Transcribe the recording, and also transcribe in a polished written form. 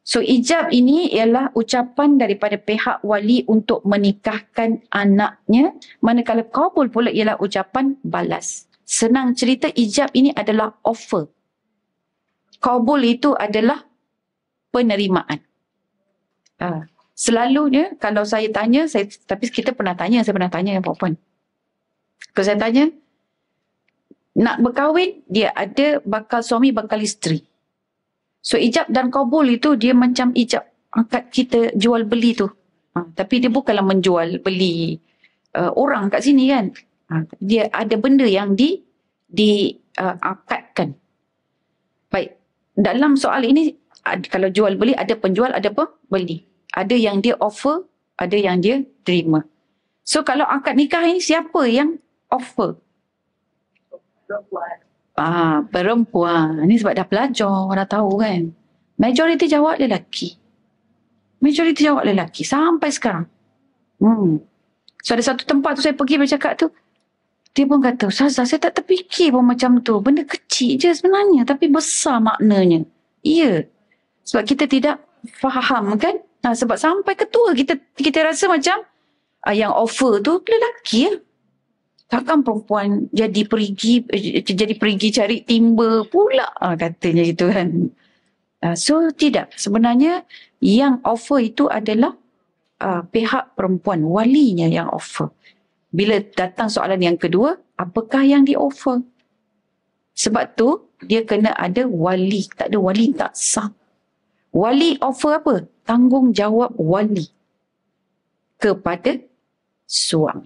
So ijab ini ialah ucapan daripada pihak wali untuk menikahkan anaknya, manakala qabul pula ialah ucapan balas. Senang cerita, ijab ini adalah offer. Qabul itu adalah penerimaan. Selalunya kalau saya tanya, tapi saya pernah tanya yang perempuan. Kalau saya tanya, nak berkahwin, dia ada bakal suami, bakal isteri. So ijab dan qabul itu dia macam ijab akad kita jual beli tu. Tapi dia bukanlah menjual beli orang kat sini kan. Dia ada benda yang diakadkan. Baik, dalam soal ini kalau jual beli ada penjual, ada pembeli. Ada yang dia offer, ada yang dia terima. So kalau akad nikah ini siapa yang offer? Perempuan. Ini sebab dah belajar, dah tahu kan. Majoriti jawab lelaki. Sampai sekarang. So ada satu tempat tu saya pergi bercakap tu, dia pun kata, Ustazah, saya tak terfikir pun macam tu. Benda kecil je sebenarnya, tapi besar maknanya. Ya. Sebab kita tidak faham kan. Sebab sampai ketua kita rasa macam yang offer tu lelaki ya. Takkan perempuan jadi perigi cari timba pula katanya gitu kan. So tidak, sebenarnya yang offer itu adalah pihak perempuan, walinya yang offer. Bila datang soalan yang kedua, apakah yang di-offer? Sebab tu dia kena ada wali. Tak ada wali tak sah. Wali offer apa? Tanggungjawab wali kepada suami.